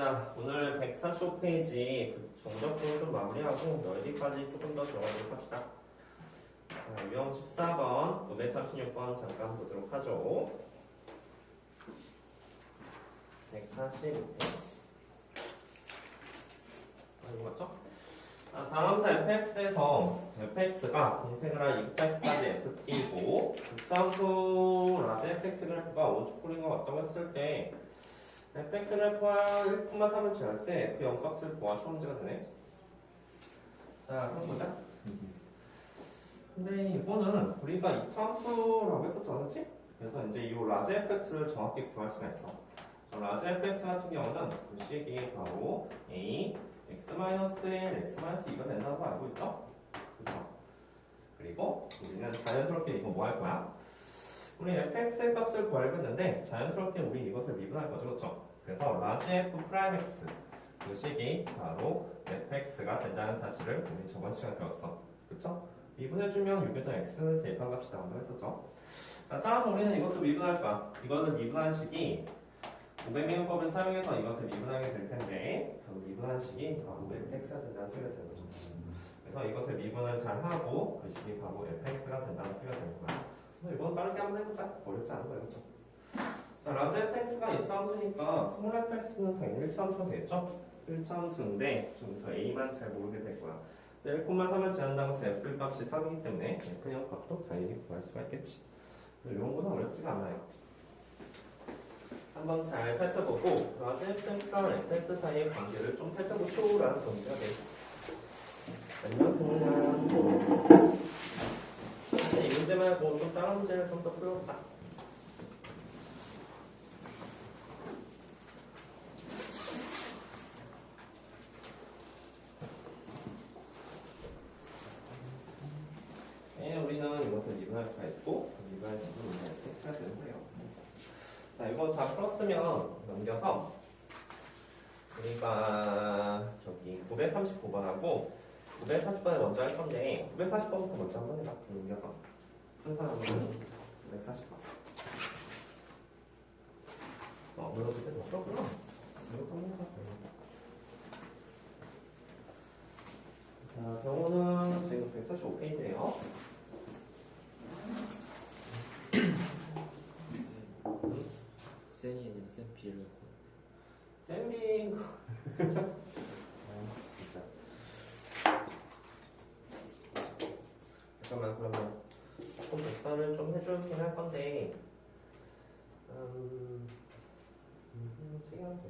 자, 오늘 145페이지 정적분 좀 마무리하고 여기까지 조금 더 들어가도록 합시다. 자, 유형 14번, 536번 잠깐 보도록 하죠. 145페이지. 이거 맞죠? 다음사 fx에서 fx가 인테그랄 2x까지 ft이고 극장수 라지 fx 그래프가 원축분인 것 같다고 했을 때 fx 그래프와 1,3을 취할 때 그 영값을 구하시면 문제가 되네. 자, 그럼 보자. 근데 이거는 우리가 이차함수라고 했었잖아, 그렇지? 그래서 이제 이 라지 fx를 정확히 구할 수가 있어. 라지 fx 같은 경우는 그 식이 바로 a x-1, x-2가 된다는 거 알고 있죠? 그렇죠? 그리고 우리는 자연스럽게 이거 뭐 할 거야? 우리 fx의 값을 구하려고 했는데 자연스럽게 우리 이것을 미분할 거죠, 그렇죠? 그래서 라지 f'(x) 그 식이 바로 fx가 된다는 사실을 우리 저번 시간에 배웠어, 그렇죠? 미분해주면 6에다 x는 대입한 값이 나온다고 했었죠? 자, 따라서 우리는 이것도 미분할 거야. 이거는 미분한 식이 500미분법을 사용해서 이것을 미분하게 될 텐데 그 미분한 식이 바로 fx가 된다는 소리가 되는 거죠. 그래서 이것을 미분을 잘 하고 그 식이 바로 fx가 된다는 소리가 되는 거야. 그래서 이건 빠르게 한번 해보자. 어렵지 않은 거예요, 그렇죠? 자, 라지 fx가 2차함수니까 스몰 fx는 당연히 1차함수가 되겠죠? 1차함수인데 여기서 a만 잘 모르게 될 거야. 1,3을 제한다고 해서 f 값이 3이기 때문에 f형 값도 당연히 구할 수가 있겠지. 그래서 이런 거는 어렵지가 않아요. 한번 잘 살펴보고 라지 fx랑 fx 사이의 관계를 좀 살펴보쇼라는 정리가 되죠. 안녕. 이 문제 말고 좀 다른 문제를 좀 더 풀어보자. 우리는 이것을 미분할 수가 있고 미분할 수는 fx가 되는 거예요. 자, 이거 다 풀었으면 넘겨서 우리가 저기 939번하고 940번을 먼저 할 건데 940번부터 먼저 한번 해봐. 넘겨서 순서는 940번. 물어볼 때는 없었구나. 이거 한번 해봐. 자, 경우는 지금 145페이지예요. 쌤이 아니라 쌤비를 쌤비 진짜. 잠깐만, 그러면 조금 복사를 좀 해주긴 할 건데 책이 하나 더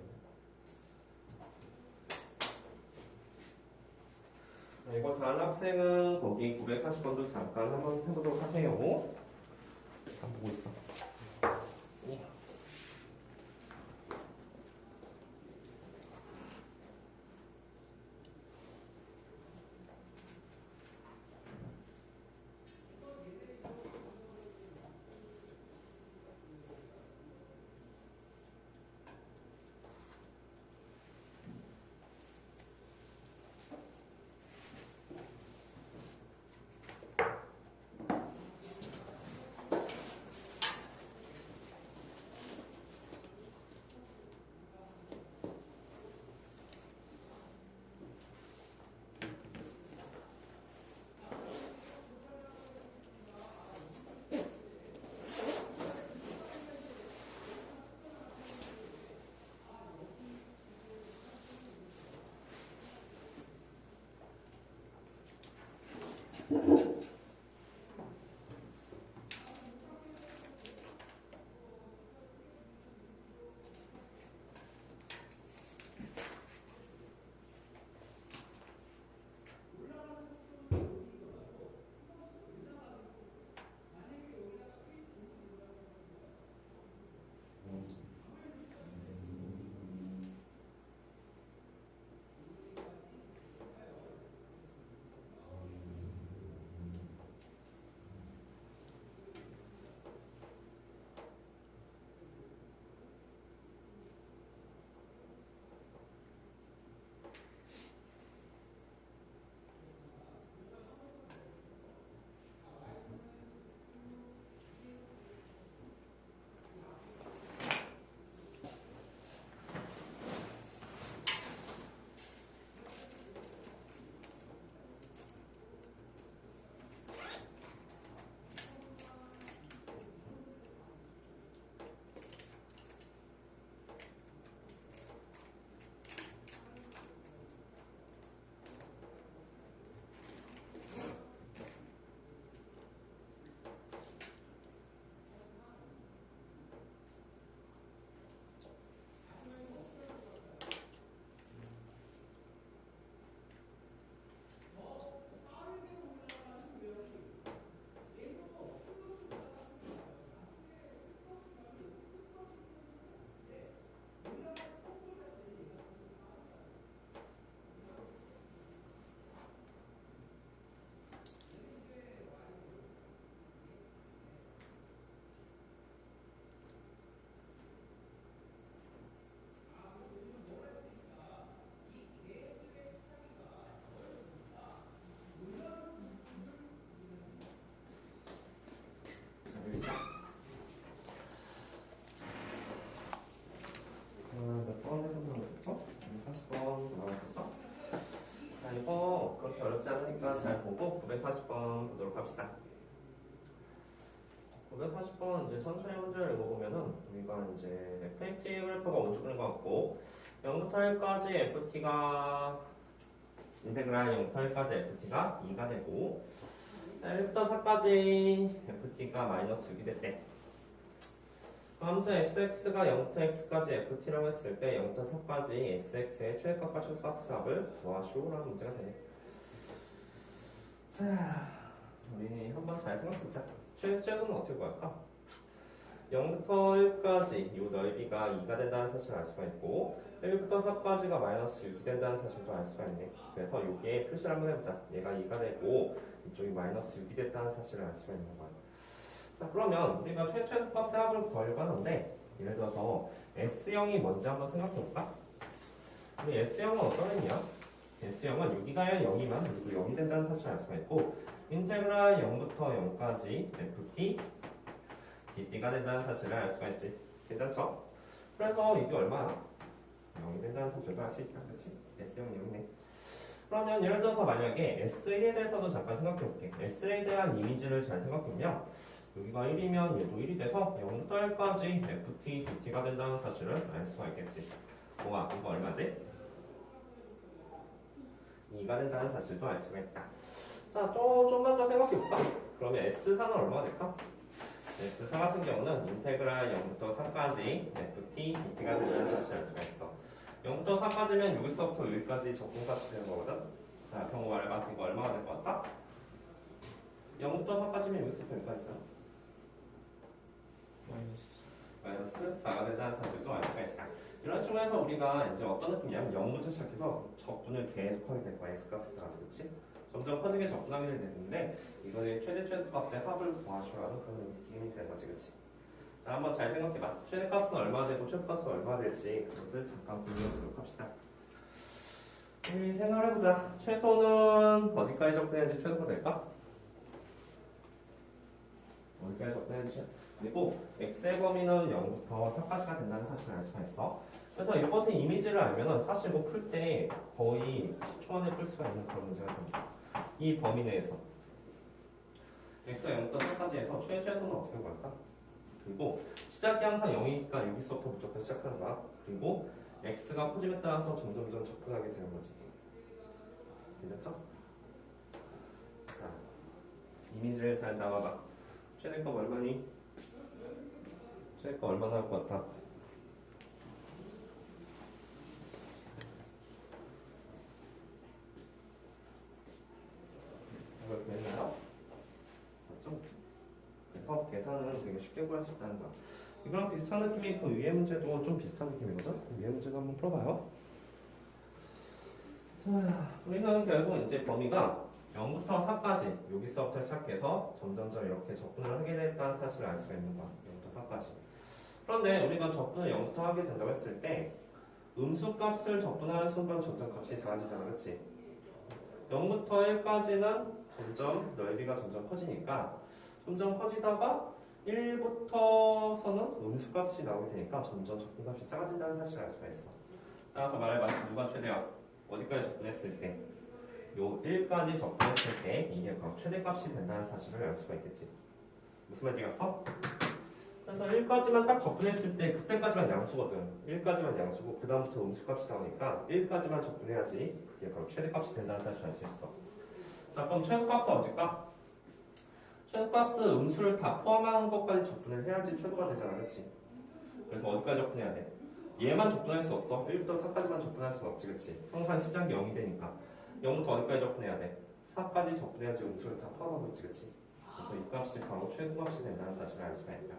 있네. 이거 다른 학생은 거기 940번도 잠깐 한번 해보도록 하세요. 다 보고 있어. 40번에서 나왔었죠? 40번 나왔었죠? 자, 이거 그렇게 어렵지 않으니까 잘 보고 940번 보도록 합시다. 940번 이제 천천히 문제를 읽어보면은 우리가 이제 FT 그래프가 오른쪽 그린 것 같고 0부터 1까지 FT가 인테그랄 0부터 1까지 FT가 2가 되고 1부터 4까지 FT가 마이너스 6이 됐대. 함수 SX가 0부터 X까지 FT라고 했을 때 0부터 4까지 SX의 최대값과 최소값 합을 구하시오라는 문제가 되네. 자, 우리 한번 잘 생각해보자. 최소는 어떻게 구할까? 0부터 1까지 이 넓이가 2가 된다는 사실을 알 수가 있고 1부터 4까지가 마이너스 6이 된다는 사실도 알 수가 있네. 그래서 여기에 표시를 한번 해보자. 얘가 2가 되고 이쪽이 마이너스 6이 됐다는 사실을 알 수가 있는 거야. 자, 그러면 우리가 최소값의 합을 구하려고 하는데 예를 들어서 S형이 뭔지 한번 생각해볼까? 우리 S형은 어떤 의미야? S형은 여기가 0이면 그리고 0이 된다는 사실을 알 수가 있고 인테그랄 0부터 0까지 ft dt가 된다는 사실을 알 수가 있지. 괜찮죠? 그래서 이게 얼마야? 0이 된다는 사실도 알 수 있다. 그치? S형 0이네. 그러면 예를 들어서 만약에 S1에 대해서도 잠깐 생각해볼게. S에 대한 이미지를 잘 생각해보면 여기가 1이면 얘도 1이 돼서 0부터 1까지 ft dt가 된다는 사실을 알 수가 있겠지. 뭐가? 이거 얼마지? 2가 된다는 사실도 알 수가 있다. 자, 또 좀만 더 생각해볼까? 그러면 S4는 얼마가 될까? S4 같은 경우는 인테그랄 0부터 4까지 ft dt가 된다는 사실을 알 수가 있어. 0부터 4까지면 여기서부터 여기까지 적분값이 되는 거거든? 자, 경우 말해봐. 이거 얼마가 될 것 같다? 0부터 4까지면 여기서부터 여기까지잖아. 마이너스 4가 된다는 사실도 알 수가 있다. 이런 식으로 해서 우리가 이제 어떤 느낌이냐면 0부터 시작해서 적분을 계속하게 될 거야. X값에 따라서. 그치? 점점 커지게 적분하게 되는데 이거의 최대값의 합을 구하시라는 그런 느낌이 되는 거지. 그치? 자, 한번 잘 생각해봐. 최대값은 얼마 되고 최소값은 얼마 될지 그것을 잠깐 공유해보도록 합시다. 우리 생각해보자. 최소는 어디까지 적분해야지 최소가 될까? 어디까지 적분해야지? 그리고 x의 범위는 0부터 4까지가 된다는 사실을 알 수가 있어. 그래서 이것의 이미지를 알면은 사실 이거 풀 때 거의 10초 만에 풀 수가 있는 그런 문제가 됩니다. 이 범위 내에서 x가 0부터 4까지 해서 최소는 어떻게 구할까? 그리고 시작이 항상 0이니까 여기서부터 무조건 시작하는 거야. 그리고 x가 커짐에 따라서 점점점 적분하게 되는 거지. 됐죠? 자, 이미지를 잘 잡아봐. 최대값 얼마니? 최대값 얼마 나올 것 같아? 이걸 구했나요? 맞죠? 그래서 계산은 되게 쉽게 구할 수 있다는 거야. 이거랑 비슷한 느낌이 있고 위에 문제도 좀 비슷한 느낌이거든? 위에 문제도 한번 풀어봐요. 자, 우리는 결국 이제 범위가 0부터 4까지 여기서부터 시작해서 점점점 이렇게 적분을 하게 됐다는 사실을 알 수가 있는 거야. 0부터 4까지. 그런데 우리가 적분을 0부터 하게 된다고 했을 때 음수값을 적분하는 순간 점점 값이 작아지잖아. 그치? 0부터 1까지는 점점 넓이가 점점 커지니까 점점 커지다가 1부터서는 음수값이 나오게 되니까 점점 적분값이 작아진다는 사실을 알 수가 있어. 따라서 말해봐. 누가 최대야? 어디까지 적분했을 때? 요 1까지 적분했을 때 이게 바로 최대값이 된다는 사실을 알 수가 있겠지. 무슨 말이겠어? 그래서 1까지만 딱 적분했을 때 그때까지만 양수거든. 1까지만 양수고 그 다음부터 음수값이 나오니까 1까지만 적분해야지 그게 바로 최대값이 된다는 사실을 알 수 있어. 자, 그럼 최소값은 어딜까? 최소값은 음수를 다 포함하는 것까지 적분을 해야지 최소가 되잖아. 그치? 그래서 어디까지 적분해야 돼? 얘만 적분할 수 없어. 1부터 4까지만 적분할 수 없지. 그치? 항상 시작이 0이 되니까 0부터 어디까지 적분해야 돼? 4까지 적분해야지 음수를 다 포함하고 있지. 그치? 그래서 이 값이 바로 최소값이 된다는 사실을 알 수가 있다.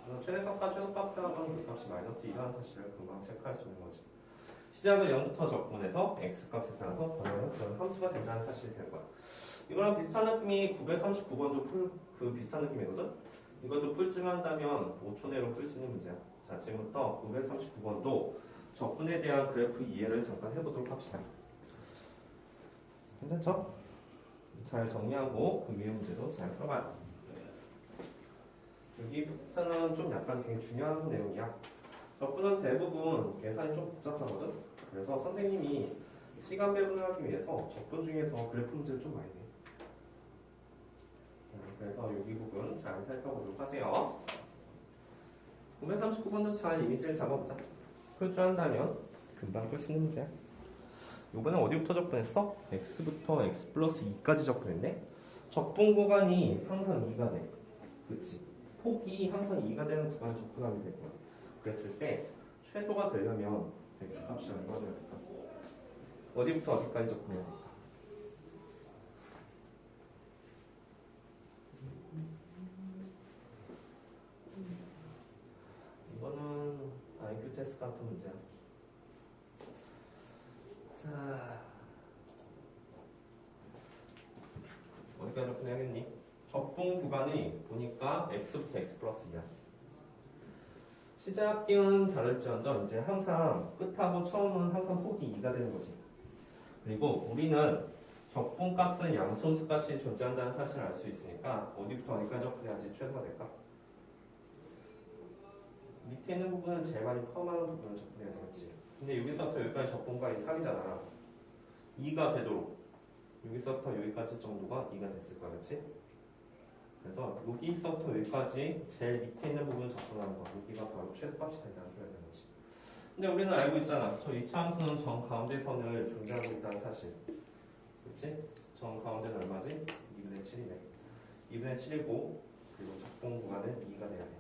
그래서 최대값과 최소값 합은 그 값이 마이너스 2라는 사실을 금방 체크할 수 있는 거지. 시작을 0부터 적분해서 x값에 따라서 변하는 그런 함수가 된다는 사실이 될 거야. 이거랑 비슷한 느낌이 939번도 그 비슷한 느낌이거든? 이것도 풀증한다면 5초 내로 풀 수 있는 문제야. 자, 지금부터 939번도 적분에 대한 그래프 이해를 잠깐 해보도록 합시다. 괜찮죠? 잘 정리하고 그 위에 문제도 잘 풀어봐요. 여기부터는 좀 약간 되게 중요한 내용이야. 적분은 대부분 계산이 좀 복잡하거든. 그래서 선생님이 시간 배분을 하기 위해서 적분 중에서 그래프 문제를 좀 많이 내. 자, 그래서 여기 부분 잘 살펴보도록 하세요. 939번도 잘 이미지를 잡아보자. 풀줄한다면 금방 풀 수 있는 문제야. 이번엔 어디부터 적분했어? x부터 x 플러스 2까지 적분했네. 적분 구간이 항상 2가 돼. 그치? 폭이 항상 2가 되는 구간을 적분하면 되고요. 그랬을 때 최소가 되려면 x 값이 얼마나 돼야 될까? 어디부터 어디까지 적분해야 될까? 이거는 IQ 테스트 같은 문제야. 자, 어디까지 적분해야겠니? 적분 구간이 보니까 x부터 x 플러스 2야. 시작은 다를지언정 이제 항상 끝하고 처음은 항상 폭이 2가 되는 거지. 그리고 우리는 적분 값은 양수함수 값이 존재한다는 사실을 알 수 있으니까 어디부터 어디까지 적분해야지 최소가 될까? 밑에 있는 부분은 제일 많이 포함하는 부분을 적분해야 되겠지. 근데 여기서부터 여기까지 적분과이 3이잖아. 2가 되도록 여기서부터 여기까지 정도가 2가 됐을 거야, 그렇지? 그래서 여기서부터 여기까지 제일 밑에 있는 부분을 적분하는 거. 여기가 바로 최소값이 된다는 소리가 되는 거지. 근데 우리는 알고 있잖아. 저 이차함수는 정 가운데 선을 존재하고 있다는 사실. 그렇지? 정 가운데는 얼마지? 2분의 7이네. 2분의 7이고 그리고 적분 구간은 2가 돼야 돼.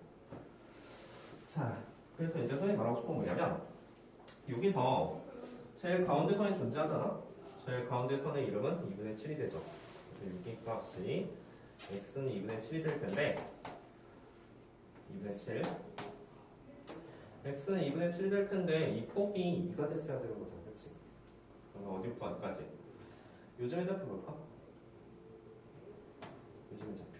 자, 그래서 이제 선생님이 말하고 싶은 건 뭐냐면 여기서 제일 가운데 선이 존재하잖아. 제일 가운데 선의 이름은 2분의 7이 되죠. 그래서 여기 값이 x는 2분의 7이 될 텐데 2분의 7 x는 2분의 7이 될 텐데 이 폭이 2가 됐어야 되는 거잖아. 그렇지? 그러면 어디부터 어디까지? 요즘의 좌표 볼까? 요즘의 좌표.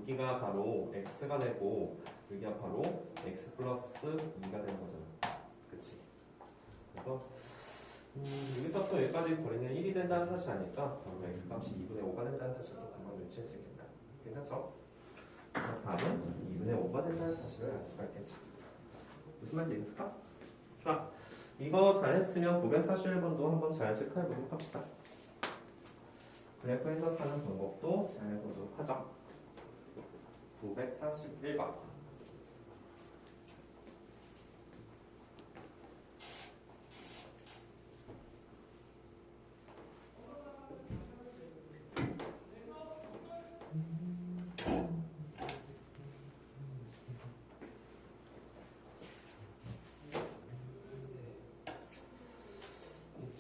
여기가 바로 x가 되고 여기가 바로 x 플러스 2가 되는 거잖아. 그치? 그래서 여기서부터 여기까지 거리는 1이 된다는 사실 아니까 바로 x 값이 2분의 5가 된다는 사실도 금방 눈치챌 수 있겠다. 괜찮죠? 그래서 답은 2분의 5가 된다는 사실을 알 수가 있겠죠. 무슨 말인지 이해했을까? 좋아. 이거 잘했으면 941번도 한번 잘 체크해 보도록 합시다. 그래프 해석하는 방법도 잘 보도록 하죠. 941번.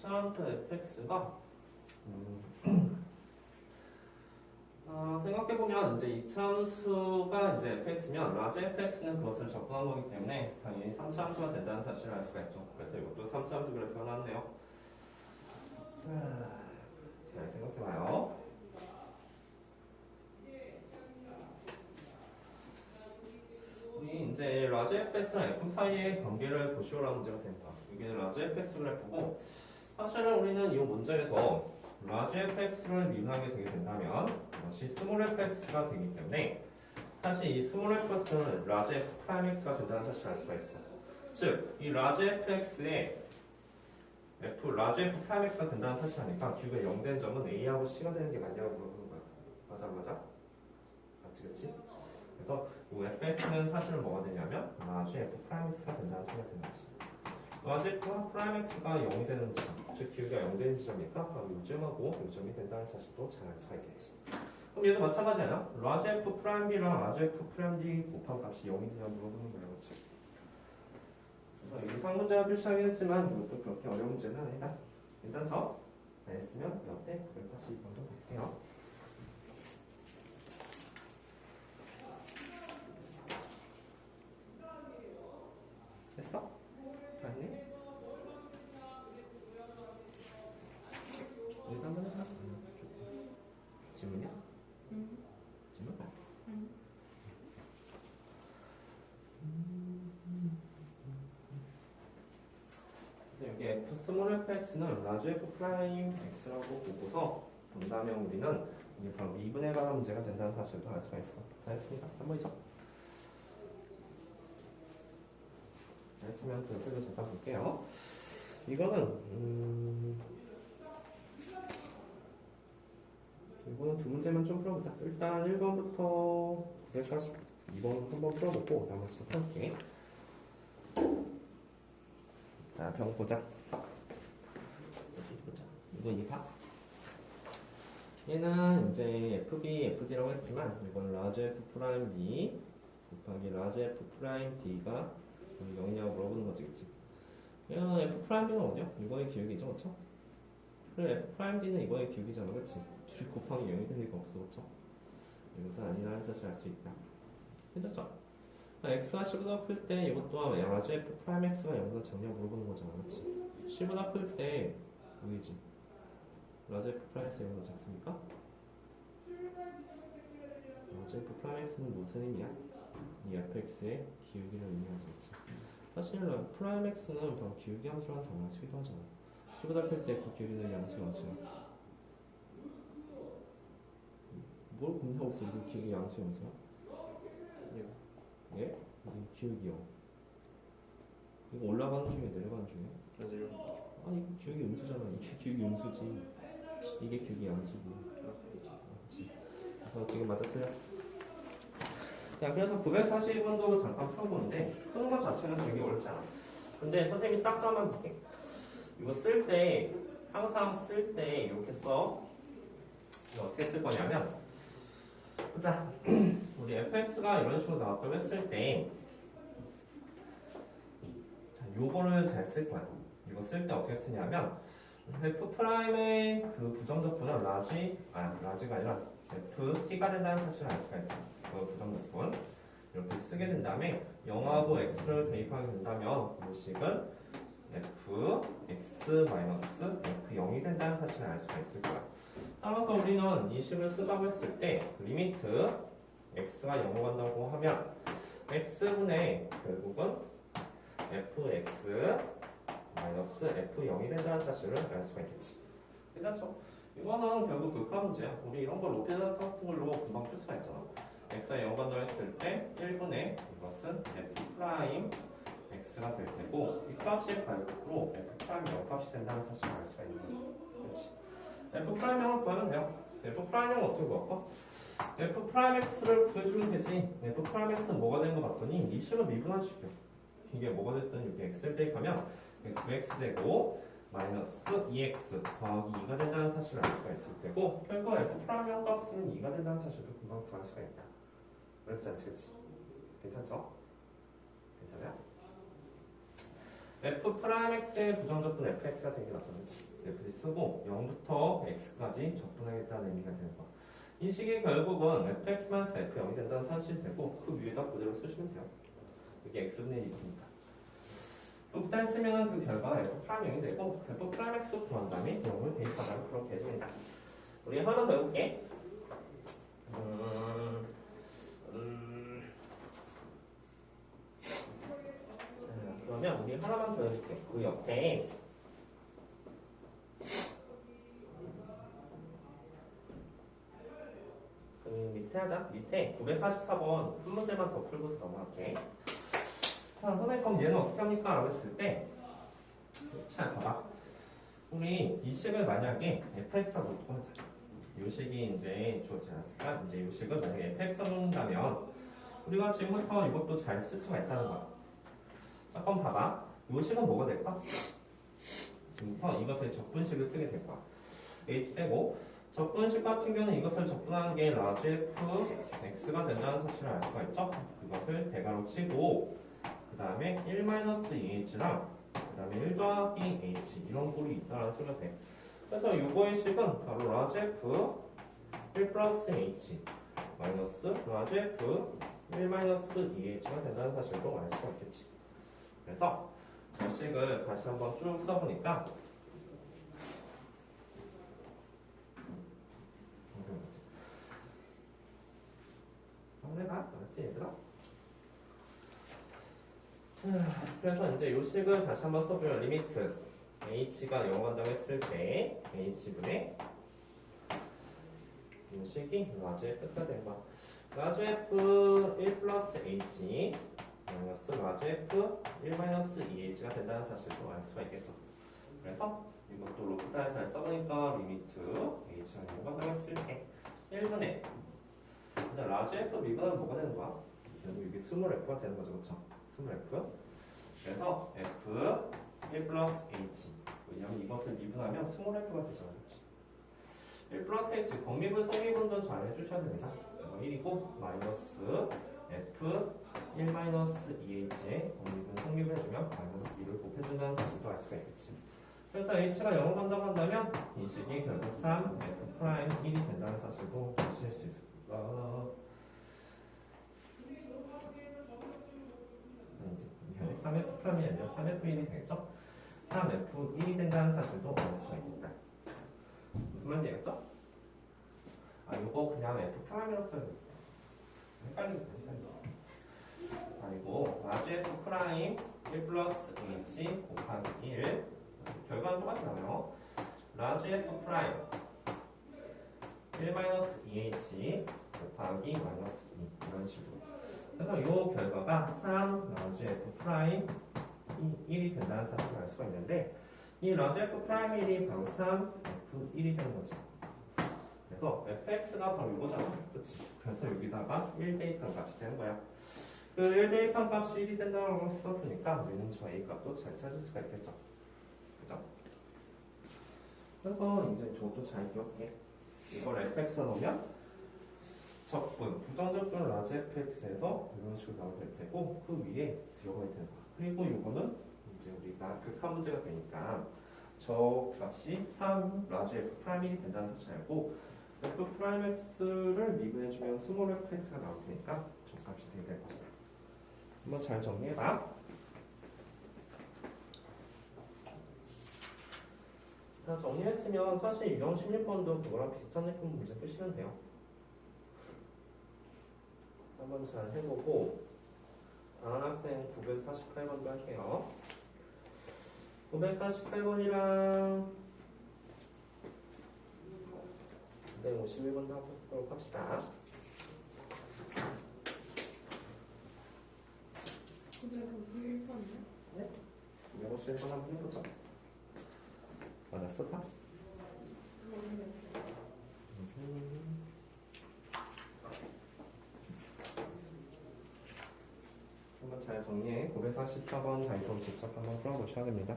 이차함수 fx가 생각해보면 이제 이차함수가 이제 fx면 라지 fx는 그것을 적분한 거기 때문에 당연히 3차함수가 된다는 사실을 알 수가 있죠. 그래서 이것도 3차함수 그래프가 나왔네요. 자, 잘 생각해봐요. 우리 이제 라지 fx랑 f 사이의 관계를 보시오라는 문제가 됩니다. 여기는 라지 fx 그래프고 사실은 우리는 이 문제에서 라지 fx를 미분하게 되게 된다면 이것이 스몰 fx가 되기 때문에 사실 이 스몰 fx는 라지 f 프라임 x가 된다는 사실을 알 수가 있어. 즉, 이 라지 fx에 라지 f 프라임 x가 된다는 사실 아니까 듀가 0된 점은 a하고 c가 되는 게 맞냐고 물어보는 거야. 맞아, 맞아? 맞지, 그치? 그래서 이 fx는 사실은 뭐가 되냐면 라지 f 프라임 x가 된다는 소리가 되는 거지. 라지 f 프라임 x가 0이 되는 지점, 즉 기울기가 0 되는 지점이니까 바로 요점하고 요점이 된다는 사실도 잘 알 수가 있겠지. 그럼 얘도 마찬가지야. 라지 f 프라임 b랑 라지 f 프라임 d 곱한 값이 0이 되냐 물어보는 거야, 그렇지? 그래서 여기 상문제가 표시하긴 했지만 이것도 그렇게 어려운 문제는 아니다. 괜찮죠? 잘했으면 옆에 942번도 볼게요. 됐어? 아니? 여기서 한번 해봐. 질문이야? 질문? 여기 f 스몰 fx는 라지 f 프라임 x라고 보고서 본다면 우리는 이게 바로 미분에 관한 문제가 된다는 사실도 알 수가 있어. 잘했습니다. 3번이죠? 했으면 그 옆에도 잠깐 볼게요. 이거는 두 문제만 좀 풀어보자. 일단 1번부터 942번 한번 풀어보고 나머지 또 풀어볼게. 자, 병 보자. 이거 2파. 얘는 이제 FB, FD라고 했지만 이건 라지 F 프라임 B 곱하기 라지 F 프라임 D가 0이냐고 물어보는 거지, 그치? 얘는 F 프라임 B는 어디야? 이거의 기울기죠, 그쵸? 그래, F 프라임 D는 이거의 기울기잖아, 그치? 둘이 곱하기 0이 될 리가 없어, 그쵸? 이것은 아니라는 사실을 알 수 있다. 괜찮죠? X가 C보다 클 때 이것도 라지 F 프라임 X가 0보다 작냐 물어보는 거잖아, 그치? C보다 클 때 보이지? 라지 F 프라임 X 0보다 작습니까? 라지 F 프라임 X는 무슨 의미야? 이 fx의 기울기를 의미하지, 그치? 사실 프라임 x는 바로 기울기 함수라는 단어를 쓰기도 하잖아. C보다 클 때 그 기울기는 양수야, 뭘 고민하고 있어? 이거 기울기 양수 양수야? 예? 이게 기울기요. 이거 올라가는 중에 내려가는 중에? 아니 이거 기울기 음수잖아. 이게 기울기 음수지. 이게 기울기 양수고. 그렇지. 그래서 지금 맞아 틀려? 자, 그래서 941번도 잠깐 풀어보는데 푸는 것 자체는 되게 어렵지 않아. 근데 선생님이 딱 하나만 볼게. 이거 쓸 때 항상 쓸 때 이렇게 써. 이거 어떻게 쓸 거냐면, 자, 우리 fx가 이런 식으로 나왔다고 했을 때, 자, 요거를 잘 쓸 거야. 이거 쓸 때 어떻게 쓰냐면, f 프라임의 그 부정적분은 라지가 아니라 ft가 된다는 사실을 알 수가 있죠. 그 부정적분. 이렇게 쓰게 된 다음에 0하고 x를 대입하게 된다면 이 식은 f(x-f0이 된다는 사실을 알 수가 있을 거야. 따라서 우리는 이 식을 쓰다고 했을 때 리미트 x가 0으로 간다고 하면 x분의 결국은 fx-f0이 된다는 사실을 알 수가 있겠지. 괜찮죠? 이거는 결국 극과 문제야. 우리 이런 걸 로피자 같은 걸로 금방 풀 수가 있잖아. x가 0 간다고 했을 때 1분의 이것은 f 프라임 x가 될 테고 이 값이 발급으로 f 프라임 0 값이 된다는 사실을 알 수가 있는 거죠. 그렇지. f 프라임 0을 구하면 돼요. f 프라임 0은 어떻게 구할까? f 프라임 x를 구해주면 되지. f 프라임 x는 뭐가 되는 거 봤더니 이 식은 미분한식이야. 이게 뭐가 됐든 이렇게 x를 대입하면 9x 되고 마이너스 2x 더하기 2가 된다는 사실을 알 수가 있을 테고 결국 f 프라임 0 값은 2가 된다는 사실도 금방 구할 수가 있다. 어렵지 않지, 그치? 괜찮죠? 괜찮아요? f 프라임 x의 부정적분 fx가 되는 게 맞잖아, 그치? fd 쓰고 0부터 x까지 적분하겠다는 의미가 되는 거야. 이 식이 결국은 fx-f0이 된다는 사실이 되고 그 위에다 그대로 쓰시면 돼요. 여기 x분의 1이 있으니까. 여기다 쓰면 그 결과가 f 프라임 0이 되고 f 프라임 x 구한 다음에 0을 대입하다가 그렇게 해줍니다. 우리 하나 더 해볼게. 자, 그러면 우리 하나만 더 해볼게. 그 옆에 그 밑에 하자. 밑에 944번 한 문제만 더 풀고서 넘어갈게. 자, 선생님 그럼 얘는 어떻게 합니까? 라고 했을 때 자, 봐봐. 우리 이 식을 만약에 fx가 놓고 하자. 이 식이 이제 주어지지 않았을까? 이제 이 식을 만약에 fx가 놓는다면 우리가 지금부터 이것도 잘 쓸 수가 있다는 거야. 자, 그럼 봐봐. 이 식은 뭐가 될까? 지금부터 이것을 적분식을 쓰게 될 거야. h 빼고 적분식 같은 경우는 이것을 적분하는 게 라지 f x가 된다는 사실을 알 수가 있죠? 그것을 대괄호 치고 그 다음에 1-2h랑 그 다음에 1 더하기 h 이런 꼴이 있다는 소리가 돼. 그래서 요거의 식은 바로 라지 f 1 플러스 h 마이너스 라지 f 1-2h가 된다는 사실도 알 수가 있겠지. 그래서 저 식을 다시 한번 쭉 써보니까 한번 해봐. 알았지 얘들아? 자, 그래서 이제 요 식을 다시 한번 써보면 리미트 h가 0 간다고 했을 때 h분의 요 식이 라지 f가 된 거야. 라지 f 1 플러스 h 마이너스 라지 F 1 마이너스 2h가 된다는 사실도 알 수가 있겠죠. 그래서 이것도 로프타일 잘 써보니까 리미트 h가 0가 되었을 때 1분의 근데 라지 F 미분은 뭐가 되는 거야? 결국 이게 스몰 F가 되는 거죠. 그쵸? 스몰 F 그래서 F 1 플러스 H 왜냐면 이것을 미분하면 스몰 F가 되잖아. 그치? 1 플러스 H 공미분 소미분도 잘 해주셔야 됩니다. 1이고 마이너스 F 1 마이너스 2H에 공미분 소미분 해주면 마이너스 2를 곱해준다는 사실도 알 수가 있겠지. 그래서 H가 0을 간다고 한다면 이 식이 결국 3 F 프라임 1이 된다는 사실도 주실 수 있습니다. 이제 3F 프라임이 아니라 3F1이 되겠죠? 3F1이 된다는 사실도 알 수가 있겠다. 무슨 말인지 알겠죠? 이거 그냥 F 프라임이라고 써야 되겠다. 헷갈리겠다. 자, 이거 라지 F 프라임 1 플러스 H 곱하기 1 결과는 똑같이 나와요. 라지 F 프라임 1 마이너스 2H 곱하기 마이너스 2 이런 식으로. 그래서 이 결과가 3 라지 F 프라임 1이 된다는 사실을 알 수가 있는데 이 라지 F 프라임 1이 바로 3 F1이 되는 거지. 그래서 fx가 바로 이거잖아. 그치? 그래서 여기다가 1 대입한 값이 되는 거야. 그 1 대입한 값이 1이 된다고 썼으니까 우리는 저 a 값도 잘 찾을 수가 있겠죠. 그죠? 그래서 이제 저것도 잘 기억해. 이걸 fx 넣으면 적분, 부정적분 라지 fx에서 이런 식으로 나오게 될 테고 그 위에 들어가야 되는 거야. 그리고 이거는 이제 우리가 극한 문제가 되니까 저 값이 3 라지 f 프라임이 된다는 사실 알고 f 프라임 x를 미분해주면 스몰 fx가 나올 테니까 저 값이 되게 될 것이다. 한번 잘 정리해봐. 자, 정리했으면 사실 유형 16번도 그거랑 비슷한 느낌 문제 푸시면 돼요. 한번 잘 해보고 다음 학생 948번도 할게요. 948번이랑 251번도 하도록 합시다. 951번이요? 네? 251번 한번 해보자. 맞았어, 다? 한번 잘 정리해. 944번 자유로운 직접 한번 풀어보셔야 됩니다.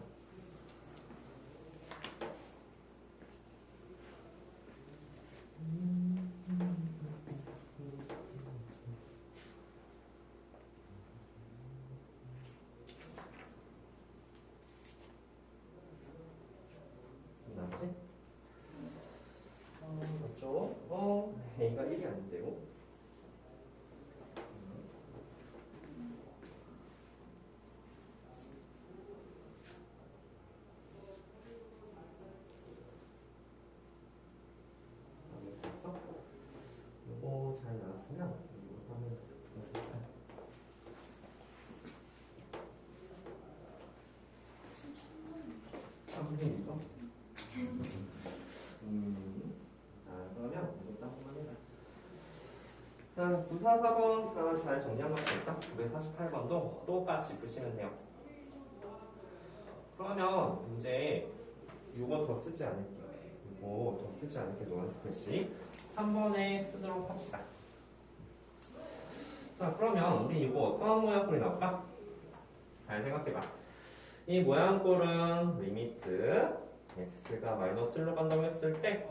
맞지? 맞죠? A가 1이 아닌데요? 됐어? 이거 잘 나왔으면 이거 하면 이제 풀었을까? 선생님이죠? 자, 그러면 이것도 한번 해봐. 자, 944번 다 잘 정리한 것 같으니까 948번도 똑같이 푸시면 돼요. 그러면 이제 이거 더 쓰지 않을게요. 이거 더 쓰지 않을게 노란색 글씨 한 번에 쓰도록 합시다. 자, 그러면 우리 이거 어떤 모양꼴이 나올까? 잘 생각해봐. 이 모양꼴은 리미트 x가 마이너스 1로 간다고 했을 때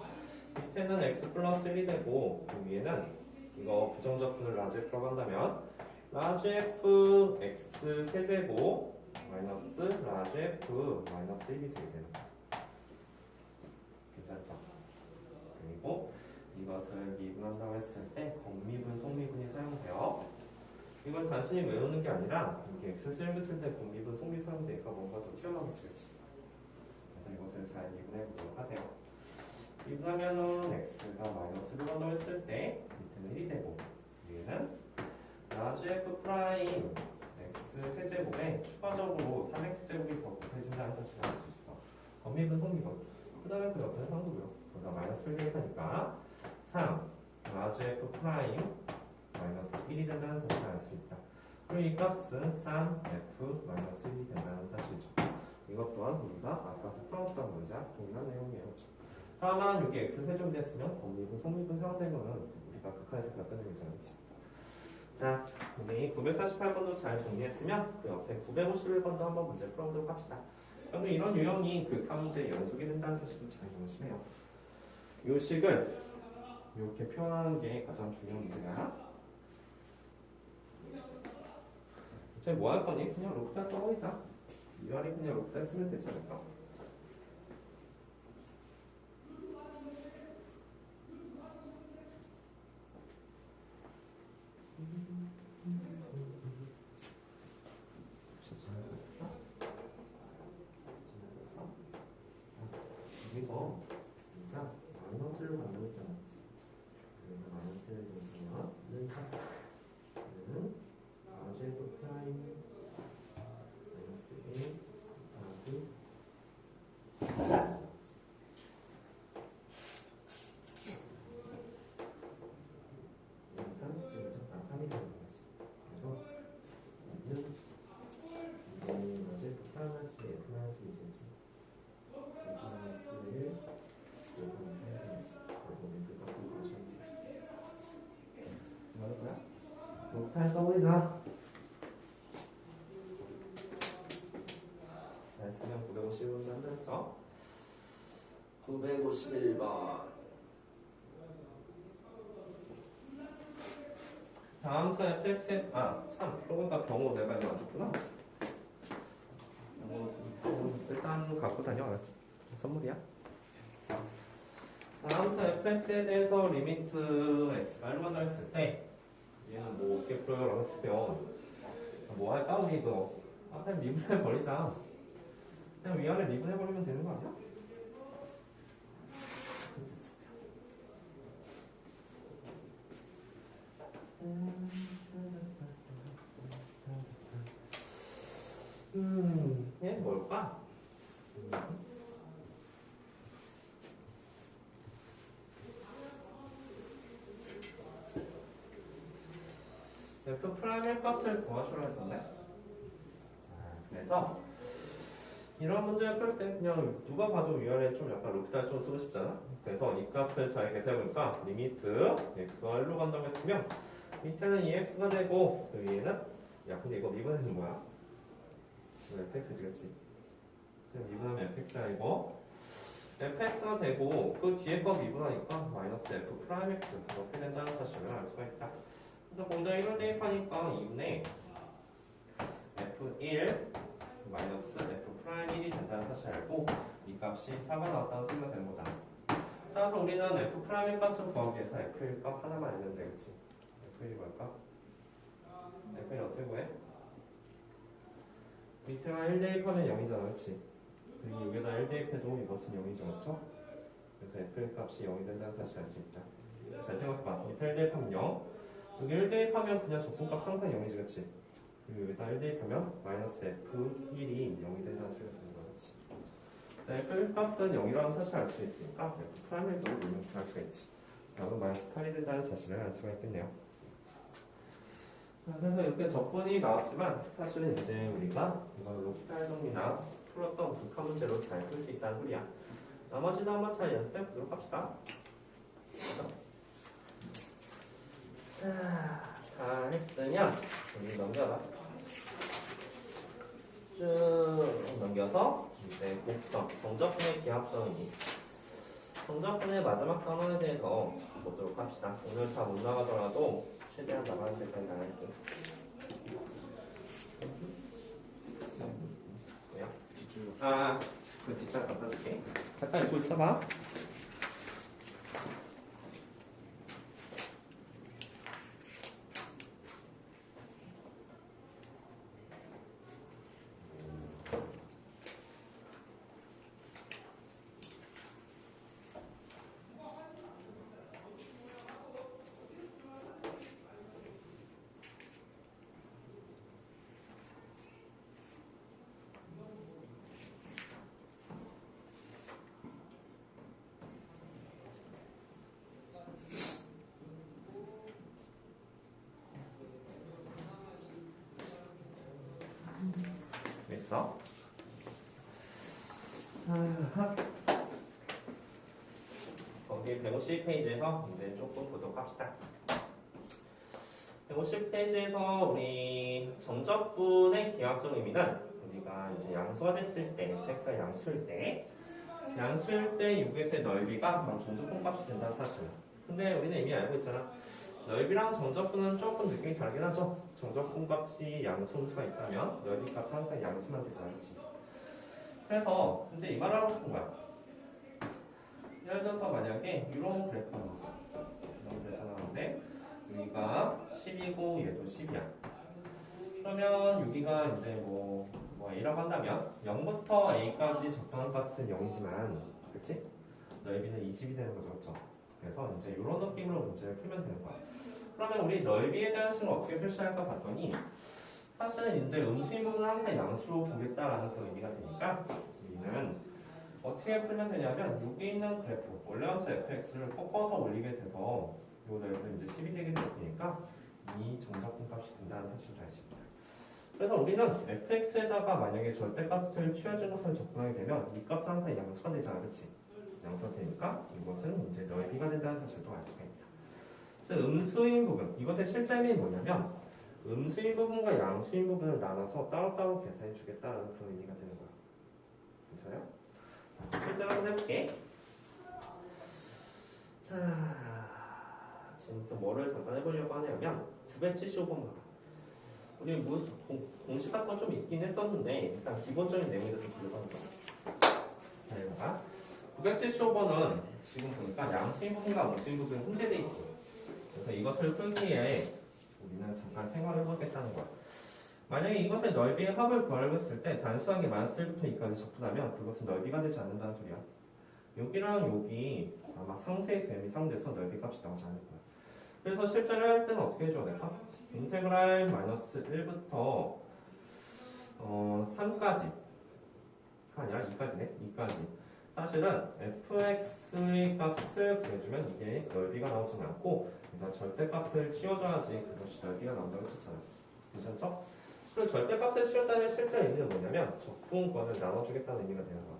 밑에는 x 플러스 1이 되고 그 위에는 이거 부정적분을 라지 f로 간다면 라지 f x 세제곱 마이너스 라지 f 마이너스 1이 되게 되는 거야. 괜찮죠? 그리고 이것을 미분한다고 했을 때 건미분, 속미분이 사용돼요. 이걸 단순히 외우는 게 아니라 이게 x 쓸 때 건미분, 속미 사용되니까 뭔가 더 튀어나오겠지, 그치? 그래서 이것을 잘 미분해 보도록 하세요. 미분하면은 x가 마이너스로 간다고 했을 때 밑에는 1이 되고 위에는 라지 f 프라임 x 세제곱에 추가적으로 3x제곱이 더 곱해진다는 사실을 알 수 있어. 건미분, 속미분. 그 다음에 그 옆에는 상수고요. 그러다 마이너스 1이 되니까 3 라지 f 프라임 마이너스 1이 된다는 사실을 알 수 있다. 그리고 이 값은 3f-1이 된다는 사실이죠. 이것 또한 우리가 아까 풀었던 문제와 동일한 내용이에요. 다만 여기 x 세점이 됐으면 공미분, 속미분 사용된 거는 우리가 극한에서 겪는 문제였지. 자, 우리 948번도 잘 정리했으면 그 옆에 951번도 한번 문제 풀어보도록 합시다. 근데 이런 유형이 극한 문제 연속이 된다는 사실도 잘 명심해요. 요 식을 이렇게 표현하는 게 가장 중요한 문제야. 저희 뭐 할 거니? 그냥 록탈 써버리자. 유알이 그냥 록탈 쓰면 되지 않을까? 여기서 우리가 마이너스를 만들고 있잖아. 그래서 마이너스를 넣으면 마제브 프라임 마이너스 1 곱하기 삼이 되는 거지. 그래서 이는 마제브 프라임 마이너스 F 마이너스 2cm 마이너스 1 곱하기 3cm 그리고 그 값을 구하시면 돼. 뭐할 거야? 록탈 써버리자. 잘 쓰면 951번 만들었죠? 951번. 다음 수 fx, 참, 그러니까 병호 내가 이거 안 줬구나. 일단 갖고 다녀, 알았지? 선물이야. 다음 수 fx에 대해서 리미트 x가 1로 했을 때 얘는 뭐 어떻게 풀어라고 했으면 뭐 할까? 우리 이거 그냥 미분해 버리자. 그냥 위아래 미분해 버리면 되는 거 아니야? 얘 뭘까? f 프라임의 값을 구하시라 했었네. 그래서 이런 문제를 풀 때 그냥 누가 봐도 위아래 좀 약간 록달 좀 쓰고 싶잖아. 그래서 이 값을 잘 계산해보니까 리미트 x가 1로 간다고 했으면 밑에는 2x가 되고 그 위에는 야 근데 이거 미분하는 뭐야? fx지 그렇지? 그냥 미분하면 fx야 이거 fx가 되고 그 뒤에 거 미분하니까 마이너스 f 프라임 x 이렇게 된다는 사실을 알 수가 있다. 그래서 공자 1을 대입하니까 2분의 f1 마이너스 f 프라임 1이 된다는 사실 알고 이 값이 4가 나왔다는 소리가 되는 거잖아. 따라서 우리는 f 프라임 1 값을 구하기 위해서 f1 값 하나만 알면 되겠지. f1이 뭘까? f1 어떻게 구해? 밑에만 1 대입하면 0이잖아, 그렇지? 그리고 여기다 1 대입해도 이것은 0이죠, 그렇죠? 그래서 f1 값이 0이 된다는 사실 알 수 있다. 잘 생각해봐. 밑에 1 대입하면 0. 여기 1 대입하면 그냥 적분값 항상 0이지, 그렇지? 그리고 여기다 1 대입하면 마이너스 f1이 0이 된다는 소리가 되는 거지. f1 값은 0이라는 사실을 알 수 있으니까 f 프라임도 우리는 구할 수가 있지. 그럼 마이너스 8이 된다는 사실을 알 수가 있겠네요. 자, 그래서 이렇게 적분이 나왔지만 사실은 이제 우리가 이걸 록탈 정리나 풀었던 극한 문제로 잘 풀 수 있다는 소리야. 나머지도 한번 잘 연습해 보도록 합시다. 자, 다 했으면 우리 넘겨봐. 쭉 넘겨서 이제 곡선, 정적분의 기하합성이니 정적분의 마지막 단원에 대해서 보도록 합시다. 오늘 다 못 나가더라도 최대한 나가는 데까지 나갈게. 뭐야? 그 뒷장 갖다 줄게. 잠깐 읽고 있어봐. 있어. 거기 150페이지에서 이제 조금 보도록 합시다. 150페이지에서 우리 정적분의 기하학적 의미는 우리가 이제 양수가 됐을 때, fx가 양수일 때 6x의 넓이가 바로 정적분 값이 된다는 사실. 근데 우리는 이미 알고 있잖아. 넓이랑 정적분은 조금 느낌이 다르긴 하죠. 정적분 값이 양수가 있다면 넓이 값은 항상 양수만 되지 않지. 그래서 이제 이 말을 하고 싶은 거야. 예를 들어서 만약에 이런 그래프가 나왔어. 이런 그래프가 나왔는데 여기가 10이고 얘도 10이야. 그러면 여기가 이제 뭐 A라고 한다면 0부터 A까지 적당한 값은 0이지만 그치? 넓이는 20이 되는 거죠. 그렇죠? 그래서 이제 이런 느낌으로 문제를 풀면 되는 거야. 그러면 우리 넓이에 대한 식을 어떻게 표시할까 봤더니 사실은 이제 음수인 부분은 항상 양수로 보겠다라는 그런 의미가 되니까 우리는 어떻게 풀면 되냐면 여기 있는 그래프 원래함수 fx를 꺾어서 올리게 돼서 이 넓이는 이제 10이 되게 되니까 이 정적분 값이 된다는 사실을 알 수 있다. 그래서 우리는 fx에다가 만약에 절대값을 취해준 것을 접근하게 되면 이 값은 항상 양수가 되잖아. 그치? 양수가 되니까 이것은 이제 넓이가 된다는 사실도 알 수가 있다. 즉 음수인 부분, 이것의 실제 의미는 뭐냐면 음수인 부분과 양수인 부분을 나눠서 따로따로 계산해 주겠다는 그런 의미가 되는 거야. 괜찮아요? 자, 실제로 한번 해볼게. 자, 지금부터 뭐를 잠깐 해보려고 하냐면 975번 봐봐. 우리 뭐 공식 같은 건 좀 있긴 했었는데 일단 기본적인 내용에 대해서 보려고 하는 거야. 자, 해봐봐. 975번은 지금 보니까 양수인 부분과 음수인 부분이 혼재되어 있지. 그래서 이것을 풀기에 우리는 잠깐 생각을 해보겠다는 거야. 만약에 이것의 넓이의 합을 구하려고 했을 때 단수하게 -1부터 2까지 접근하면 그것은 넓이가 되지 않는다는 소리야. 여기랑 여기 아마 상쇄 됨이 상돼서 넓이 값이 나오지 않을 거야. 그래서 실제로 할 때는 어떻게 해줘야 될까? 인테그랄 -1부터 3까지 아니야 2까지네 2까지 사실은 fx의 값을 구해주면 이게 넓이가 나오지는 않고 일단 절대값을 씌워줘야지 그것이 넓이가 나온다고 했었잖아. 괜찮죠? 그리고 절대값을 씌웠다는 실제 의미는 뭐냐면 적분권을 나눠주겠다는 의미가 되는 거야.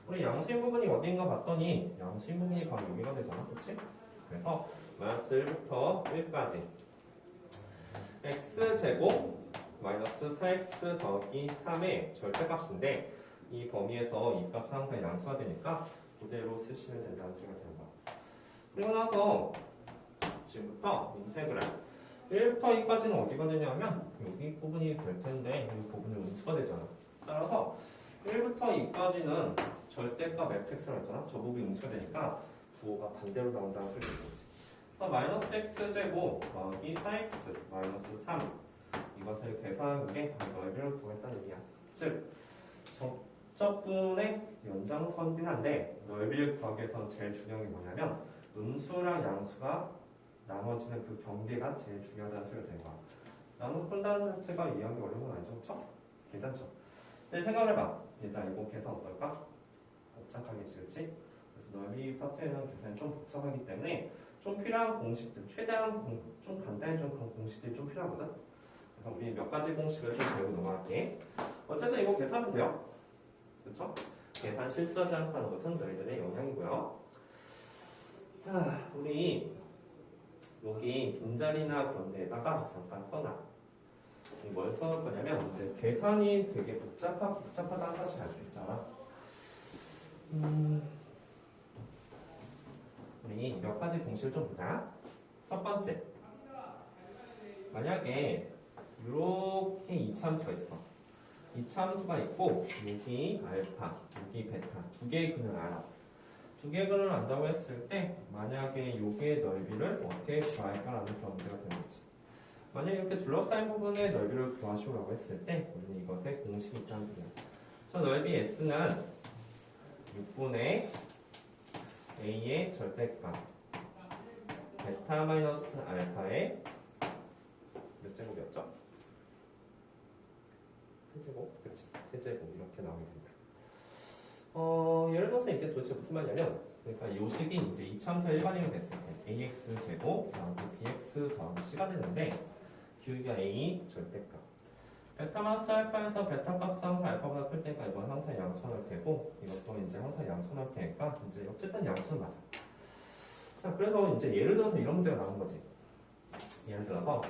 우리 양수인 부분이 어디인가 봤더니 양수인 부분이 바로 여기가 되잖아. 그치? 그래서 -1부터 1까지 x제곱 -4x 더하기 3의 절대값인데 이 범위에서 이 값은 항상 양수가 되니까 그대로 쓰시면 된다는 소리가 되는 거야. 그리고 나서 지금부터 인테그랄 1부터 2까지는 어디가 되냐면 여기 부분이 될 텐데 이 부분은 음수가 되잖아. 따라서 1부터 2까지는 절대값 fx라고 했잖아. 저 부분이 음수가 되니까 부호가 반대로 나온다는 소리가 되지. 그래서 -x제곱 더하기 4x -3 이것을 계산한 게 넓이를 구했다는 의미야. 즉 정적분의 연장선이긴 한데 넓이를 구하기 위해서 제일 중요한 게 뭐냐면 음수랑 양수가 나눠지는 그 경계가 제일 중요하다는 소리가 된 거야. 나눠서 푼다는 자체가 이해하기 어려운 건 아니죠? 그쵸? 괜찮죠? 근데 생각해봐. 일단 이거 계산 어떨까? 복잡하겠지, 그치? 그래서 넓이 파트에는 계산이 좀 복잡하기 때문에 좀 필요한 공식들, 최대한 좀 간단히 좀 그런 공식들이 좀 필요하거든? 그래서 우리 몇 가지 공식을 좀 배우고 넘어갈게. 어쨌든 이거 계산하면 돼요. 그쵸? 계산 실수하지 않고 하는 것은 너희들의 역량이고요. 자, 우리 여기 빈자리나 그런 데에다가 잠깐 써놔. 뭘 써놓을 거냐면 이제 계산이 되게 복잡하다는 사실 알 수 있잖아. 우리 몇 가지 공식을 좀 보자. 첫 번째, 만약에 이렇게 이차함수가 있어. 이차함수가 있고 여기 알파, 여기 베타 두 개의 근을 알아. 두 개의 근을 안다고 했을 때 만약에 여기의 넓이를 어떻게 구할까라는 그런 문제가 되는 거지. 만약에 이렇게 둘러싸인 부분의 넓이를 구하시오라고 했을 때 우리는 이것의 공식이 있다는 소리야. 저 넓이 S는 6분의 A의 절대값 베타 마이너스 알파의 몇 제곱이었죠? 세제곱? 그치, 세제곱 이렇게 나오게 된다. 예를 들어서 이게 도대체 무슨 말이냐면 그러니까 이 식이 이제 이차함수 일반인이 됐을 때 ax 제곱 더하기 bx 더하기 c가 됐는데 기울기가 a 절대값 베타 마이너스 알파에서 베타 값은 항상 알파보다 양수는 맞아. 자, 그래서 이제 예를 들어서 이런 문제가 나온 거지. 예를 들어서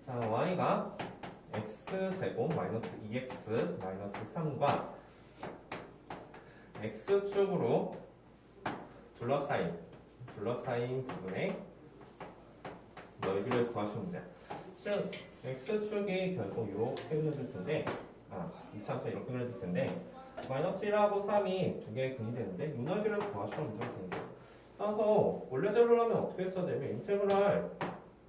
자, y가 x제곱 마이너스 2x 마이너스 3과 x축으로 둘러싸인 부분의 넓이를 구하시는 문제야. 즉 x축이 결국 이렇게 그려질 텐데 이차함수 이렇게 그려질 텐데 마이너스 1하고 3이 두 개의 근이 되는데 이 넓이를 구하시는 문제가 되는 거야. 따라서 원래대로라면 어떻게 써야 되면 인테그랄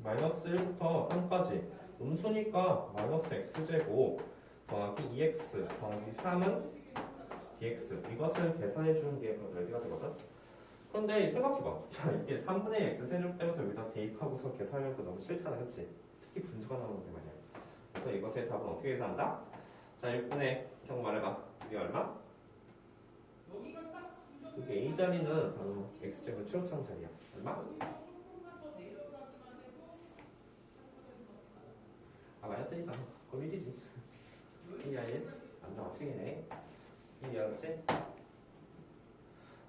마이너스 1부터 3까지 음수니까 마이너스 x제곱 더하기 2x 더하기 3은 dx 이것을 계산해 주는 게 넓이가 되거든. 그런데 생각해봐. 야, 이게 3분의 x 세제곱 되면서 여기다 대입하고서 계산하는 거 너무 싫잖아, 그치? 특히 분수가 나오는데 말이야. 그래서 이것의 답은 어떻게 계산한다? 자, 6분의 형 말해봐. 이게 얼마? 이게 a 자리는 바로 x제곱 최고차원 자리야. 얼마? 마이너스 1이잖아. 그럼 1이지. 1이야 1. 안 나와 책이네. 1이야, 그치?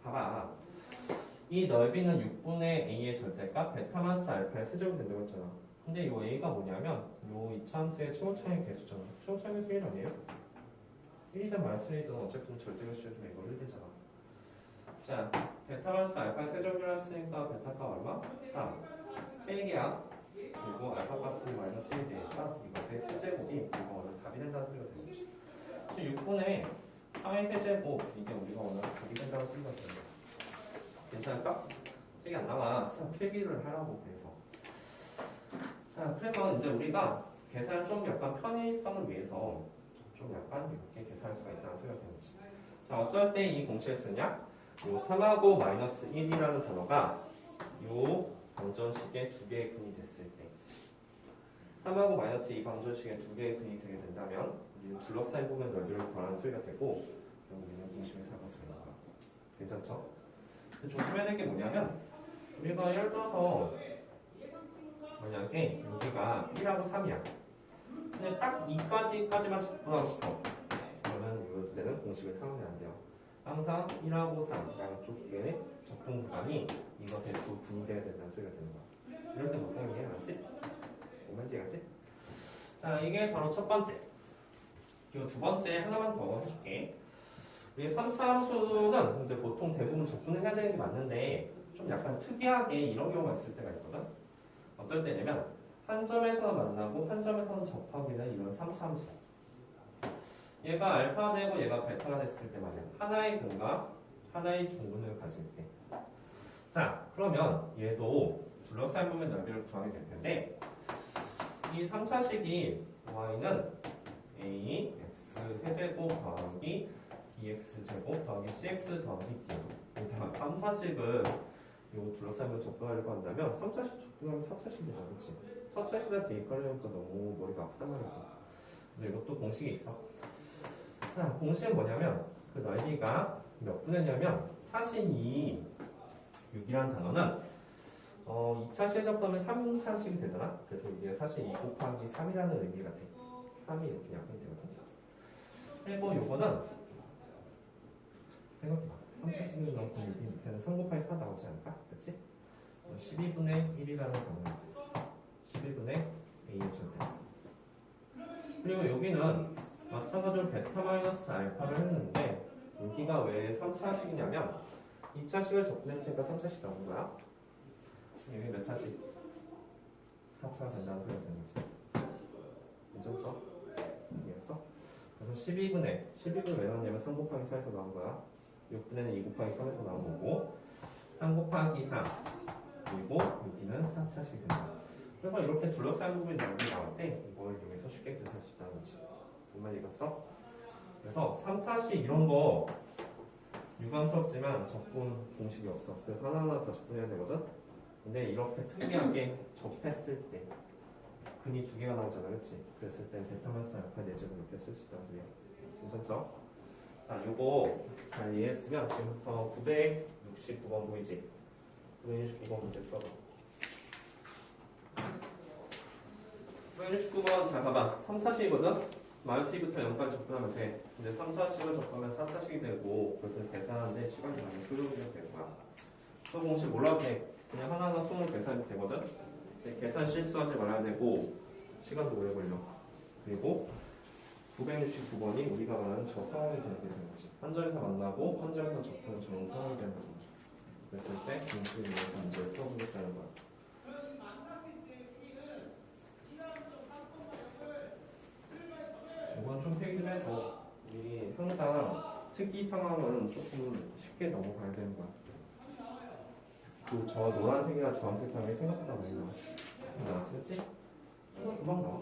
봐봐. 이 넓이는 6분의 a의 절대값 베타 마이너스 알파의 세제곱이 된다고 했잖아. 근데 이 a가 뭐냐면 요 이차함수의 최고차의 개수잖아. 최고차의 개수 1 아니에요? 1이든 마이너스 1이든 어쨌든 절대값 씌워주면 이거 1 되잖아. 자, 베타 마이너스 알파의 세제곱이라 했으니까 베타 값 얼마? 3. 빼기야. 그리고 알파 값은 마이너스 1이 되니까 이것의 세제곱이 이거 오늘 답이 된다는 소리가 되는 거지. 지금 6분의 3의 세제곱 이게 우리가 오늘 답이 된다는 소리가 되는 거야. 괜찮을까? 책이 안 나와. 필기를 하라고 그래서. 자, 그래서 이제 우리가 계산 좀 약간 편의성을 위해서 좀 약간 이렇게 계산할 수가 있다는 소리가 되는 거지. 자, 어떨 때 이 공식을 쓰냐? 요 3하고 마이너스 1이라는 단어가 요 방정식의 두 개의 근이 됐을 때 3하고 마이너스 2 방정식의 두 개의 근이 되게 된다면 우리는 둘러싸인 부분 넓이를 구하는 소리가 되고 우리는 공식을 사용할 수가 있는 거야. 괜찮죠? 조심해야 될 게 뭐냐면 우리가 예를 들어서 만약에 여기가 1하고 3이야. 근데 딱 2까지만 접근하고 싶어. 그러면 이때는 공식을 사용하면 안 돼요. 항상 1하고 3 양쪽의 접근 구간이 이것의 두 분대가 된다는 소리가 되는 거야. 이럴 때 못 사용해. 알았지? 뭔지 알았지? 자, 이게 바로 첫 번째. 그리고 두 번째 하나만 더 해줄게. 우리 3차 함수는 이제 보통 대부분 접근을 해야 되는 게 맞는데 좀 약간 특이하게 이런 경우가 있을 때가 있거든. 어떨 때냐면 한 점에서 만나고 한 점에서는 접하기는 이런 3차 함수. 얘가 알파 되고 얘가 베타가 됐을 때 말이야. 하나의 근과 하나의 중근을 가질 때. 자, 그러면 얘도 둘러싸인 부분의 넓이를 구하게 될 텐데 이 3차식이 y는 a x 세제곱 더하기 bx제곱 더하기 cx 더하기 d. 그래서 3차식을 요 둘러싸이면 접근하려고 한다면 3차식 접근하면 4차식 되잖아, 그치? 4차식이나 대입하려니까 너무 머리가 아프단 말이지. 근데 이것도 공식이 있어. 자, 공식은 뭐냐면 그 넓이가 몇 분의냐면 사신이 6이라는 단어는 2차식에 접하면 3차식이 되잖아. 그래서 이게 사실 2 곱하기 3이라는 의미가 돼. 3이 이렇게 약분이 되거든. 그리고 요거는 생각해봐. 3차식을 넣고 여기 밑에는 3 곱하기 4 나오지 않을까? 그렇지? 12분의 1이라는 단어. 12분의 a의 절대. 그리고 여기는 마찬가지로 베타 마이너스 알파를 했는데 여기가 왜 3차식이냐면 2차식을 접근했으니까 3차식 나온 거야. 여기 몇 차식? 4차가 된다는 소리가 되는 거지. 괜찮죠? 이해했어? 그래서 12분의 왜 나왔냐면 3 곱하기 4에서 나온 거야. 6분의는 2 곱하기 3에서 나온 거고 3 곱하기 3 그리고 여기는 4차식이 된다. 그래서 이렇게 둘러싸인 부분이 나올 때 이걸 이용해서 쉽게 계산할 수 있다는 거지. 정말 읽었어? 그래서 3차식 이런 거 유감스럽지만 접근 공식이 없어. 그래서 하나하나 다 접근해야 되거든? 근데 이렇게 특이하게 접했을 때 근이 두 개가 나오잖아, 그치? 그랬을 때 베타 마이너스 알파 내제곱 이렇게 쓸 수 있다는 소리야. 괜찮죠? 자, 요거 잘 이해했으면 지금부터 969번 보이지? 969번 문제 풀어봐. 969번 잘 봐봐. 3차식이거든? 마이너스 2부터 0까지 접근하면 돼. 근데 3차식을 접근하면 4차식이 되고 그것을 계산하는데 시간이 많이 소요가 되는 거야. 저 공식 몰라도 돼. 그냥 하나하나 손으로 계산이 되거든. 근데 계산 실수하지 말아야 되고 시간도 오래 걸려. 그리고 969번이 우리가 말하는 저 상황이 되게 되는 거지. 한점에서 만나고 한점에서 접근하는 저런 상황이 되는 거지. 그랬을 때 공식을 위해서 문제를 풀어보겠다는 거야. 이건 좀 회의를 해줘. 우리 항상 특이 상황은 조금 쉽게 넘어가야 되는 거야. 저 노란색이나 주황색 상황이 생각보다 많이 나와. 나왔지? 금방 나와.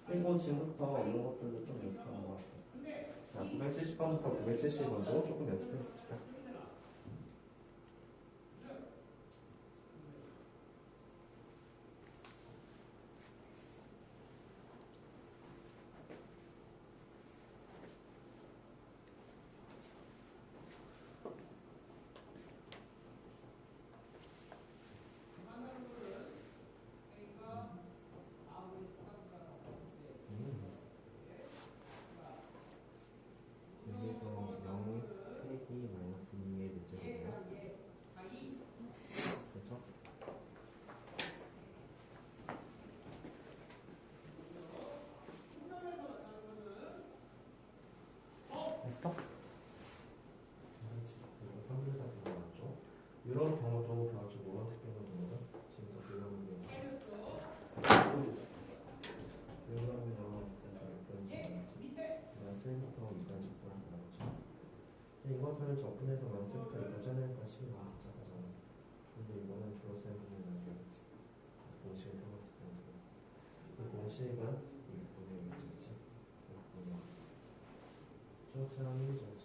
그리고 지금부터 없는 것들도 좀 연습하는 것 같아. 자, 970번부터 970번도 조금 연습해 봅시다. 여기서 0, KD 마이너스 2의 문제거든요. 그렇죠? 했어? 그리고 3분사 경우 나왔죠. 이런 경우도 다음 주 뭐가 특별한 경우는 지금부터 배우는 경우. 배우는 경우는 일단 어떤 식이지? 만수부터 2단 접근을 나오죠. 이것을 접근해서 만수부터 2단을 다시 나왔잖아. 근데 이거는 주어쌤 부분이 남겨야지. 공식을 세웠을 때 그 공식은 이 부분에 위치지. 저처럼 1이 적죠?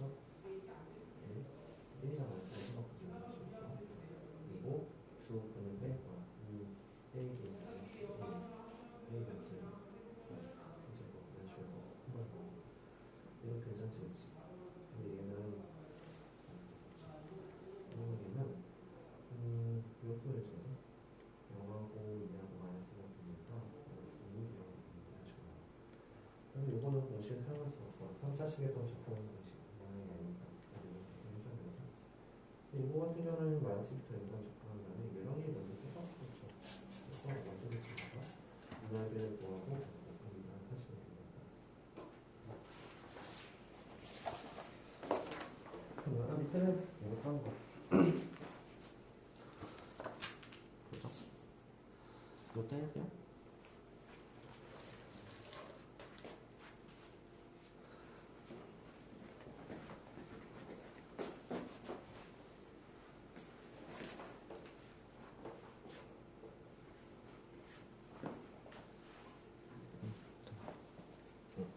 1이잖아요. 마지막 부분이 위치죠. 그리고 주어분은 빼고 이 세이브 A 문제 이제 뭐 이런 식으로 한번 더 이건 괜찮지 그치? 근데 얘는 이것도 해줘요. 0하고 2하고 마이너스가 되니까 마이너스 2, 0 이런 식으로. 근데 이거는 공식을 사용할 수 없어. 3차식에서 접하는 공식 모양이 아니니까 이렇게 해줘야 되죠. 이거 같은 경우는 마이너스부터 0까지 접근한 다음에 얘랑이 먼저 똑같겠죠. 그래서 먼저 붙이니까 문화비를 구하고 공식을 하시면 됩니다. 그럼 밑에는 이렇게 하는 거. 그죠? 이것도 해주세요.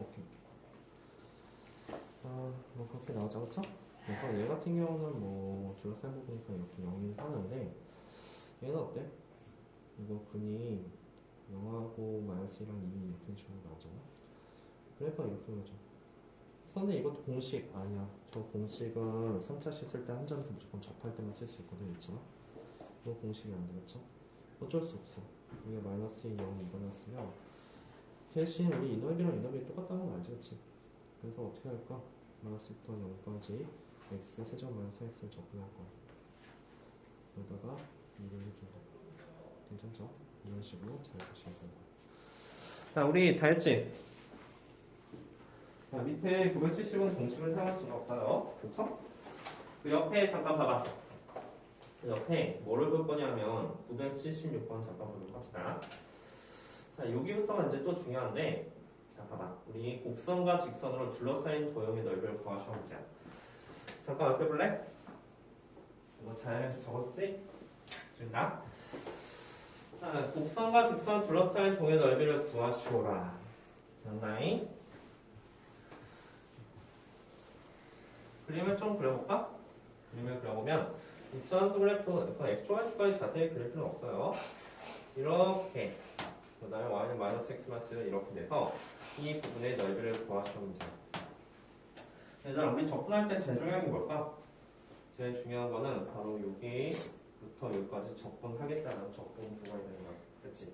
오케이. 뭐 그렇게 나오죠, 그쵸? 그래서 얘 같은 경우는 뭐 둘러싸인 부분이니까 이렇게 0이 하는데 얘는 어때? 이거 근이 0하고 마이너스 1이랑 2 이렇게 식으로 나오잖아. 그래서 이렇게 나오죠. 선생님 이것도 공식 아니야. 저 공식은 3차식 쓸 때 한 점에서 무조건 접할 때만 쓸 수 있거든, 있잖아. 이거 공식이 안 되겠죠? 어쩔 수 없어. 이게 마이너스 2, 0 이거 났으면 대신 우리 이 넓이랑 이 넓이 똑같다는 건 알지, 그치? 그래서 어떻게 할까? 마이너스부터 0까지 x 세제곱 마이너스 x를 접근할 거야. 그러다가 2를 해준다. 괜찮죠? 이런 식으로 잘 보시면 돼요. 자, 우리 다 했지? 자, 밑에 970은 공식을 사용할 수는 없어요. 그쵸? 그 옆에 잠깐 봐봐. 그 옆에 뭐를 볼 거냐면 976번 잠깐 보도록 합시다. 자, 여기부터가 이제 또 중요한데, 자, 봐봐. 우리 곡선과 직선으로 둘러싸인 도형의 넓이를 구하셔보자. 잠깐 옆에 볼래? 이거 자연에서 적었지? 지금다. 자, 곡선과 직선 둘러싸인 도형의 넓이를 구하시오라. 장나이. 그림을 좀 그려볼까? 그림을 그려보면 이처럼 그래프, XY까지 자세히 그릴 필요는 없어요. 이렇게. 그 다음에 y는 마이너스 x 마이너스 이렇게 돼서 이 부분의 넓이를 구하시면 돼요. 얘들아, 우리 접근할 때 제일 중요한 게 뭘까? 제일 중요한 거는 바로 여기부터 여기까지 접근하겠다는 접근 구간이 되는 거야. 그치?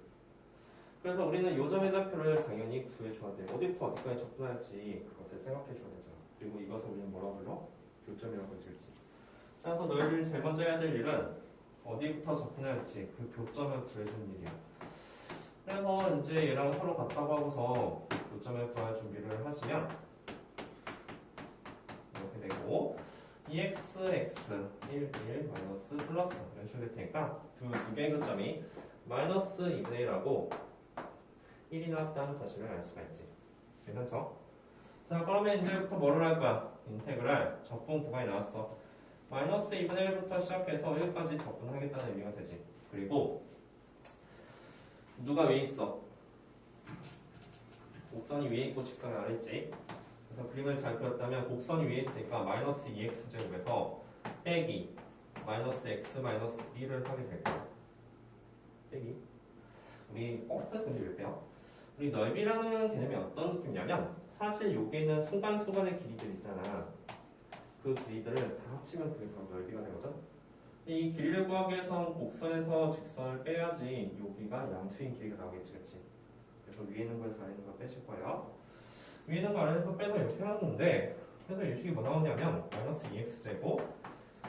그래서 우리는 요점의 좌표를 당연히 구해줘야 돼. 어디부터 어디까지 접근할지 그것을 생각해줘야 되잖아. 그리고 이것을 우리는 뭐라고 불러? 교점이라고 질지. 그래서 너희들이 제일 먼저 해야 될 일은 어디부터 접근할지 그 교점을 구해주는 일이야. 그래서 이제 얘랑 서로 같다고 하고서 교점을 구할 준비를 하시면 이렇게 되고 2x, 1, 1, 마이너스, 플러스 이런 식으로 될 테니까 두 개의 교점이 마이너스 2분의 1하고 1이 나왔다는 사실을 알 수가 있지. 괜찮죠? 자, 그러면 이제부터 뭐를 할 거야? 인테그랄 적분 구간이 나왔어. 마이너스 2분의 1부터 시작해서 1까지 접근하겠다는 의미가 되지. 그리고 누가 위에 있어? 곡선이 위에 있고 직선이 아래 있지. 그래서 그림을 잘 그렸다면 곡선이 위에 있으니까 마이너스 2x제곱에서 빼기 마이너스 x 마이너스 1을 하게 될 거야. 빼기. 우리 근데 왜 빼요? 우리 넓이라는 개념이 어떤 느낌이냐면 사실 여기 있는 순간순간의 길이들 있잖아. 그 길이들을 다 합치면 그게 바로 넓이가 되거든. 이 길이를 구하기 위해선 곡선에서 직선을 빼야지 여기가 양수인 길이가 나오겠지, 그치? 그래서 위에 있는 거에서 아래 있는 거 빼실 거예요. 위에 있는 거 아래에서 빼서 이렇게 해놨는데 그래서 이 식이 뭐 나오냐면 마이너스 2x제곱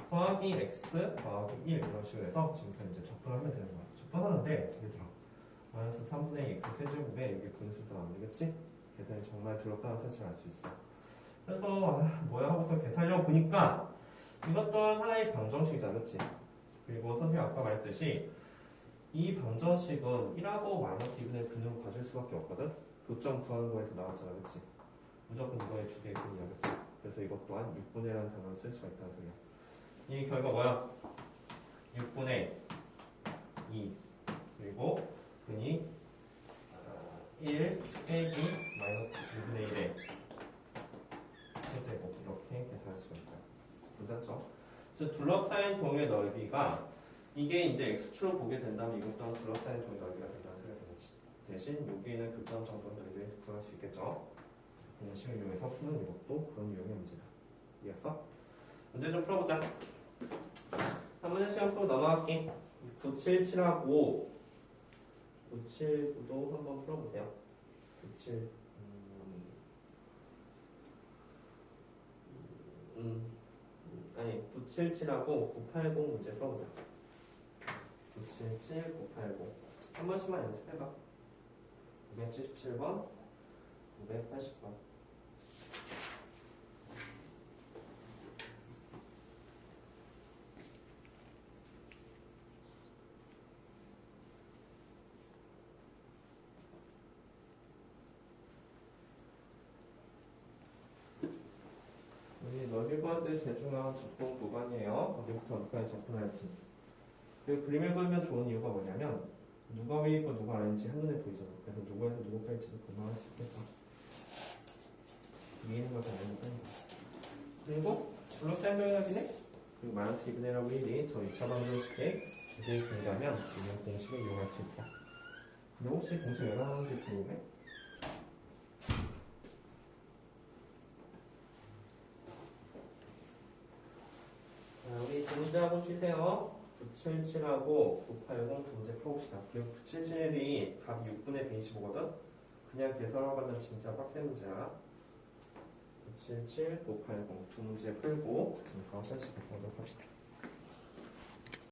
더하기 x 더하기 1 이런 식으로 해서 지금부터 이제 접근을 하면 되는 거야. 접근하는데 얘들아 마이너스 3분의 x 세제곱에 여기 분수도 나오는데 그치? 계산이 정말 들었다는 사실을 알 수 있어. 그래서 뭐야 하고서 계산하려고 보니까 이것 또한 하나의 방정식이잖아, 그치? 그리고 선생님 아까 말했듯이 이 방정식은 1하고 마이너스 2분의 근으로 가질 수밖에 없거든? 교점 구하는 거에서 나왔잖아, 그치? 무조건 이거의 두 개의 근이야, 그치? 그래서 이것 또한 6분의 1라는 단어를 쓸 수가 있다는 소리야. 이 결과 뭐야? 6분의 2 그리고 근이 1 빼기 마이너스 2분의 1의 세제곱 이렇게 계산할 수가 있다. 괜찮죠? 즉 둘러싸인 동의 넓이가 이게 이제 x축으로 보게 된다면 이것 또한 둘러싸인 동의 넓이가 된다는 소리가 되겠지. 대신 여기 있는 교점 정도는 너희들이 구할 수 있겠죠? 그런 식을 이용해서 푸는 이것도 그런 유형의 문제다. 이해했어? 문제 좀 풀어보자. 한 번에 시간 풀고 넘어갈게. 977하고 979도 한번 풀어보세요. 97 아니 977하고 980 문제 풀어보자. 977, 980 한 번씩만 연습해봐. 977번, 980번. 우리 넓이 구할 때 제일 중요한 접근 구간이에요. 어디부터 어디까지 접근할지. 그리고 그림을 그리면 좋은 이유가 뭐냐면 누가 위에 있고 누가 아래인지 한눈에 보이잖아. 그래서 누구에서 누구 뺄지도 금방 할 수 있겠죠. 위에 있는 것도 아래는 빼는 거. 그리고 둘러싸인 동의합이네. 그리고 마이너스 2분의 1하고 1이 저 2차 방정식에 이게 공개하면 이런 공식을 이용할 수 있다. 근데 혹시 공식 왜 나오는지 궁금해? 자, 우리 두 문제하고 쉬세요. 977하고 980 두 문제 풀어봅시다. 그리고 977이 답 6분의 125거든? 그냥 계산하고 가면 진짜 빡센 문제야. 977, 980 두 문제 풀고 지금 가오션식 보도록 합시다.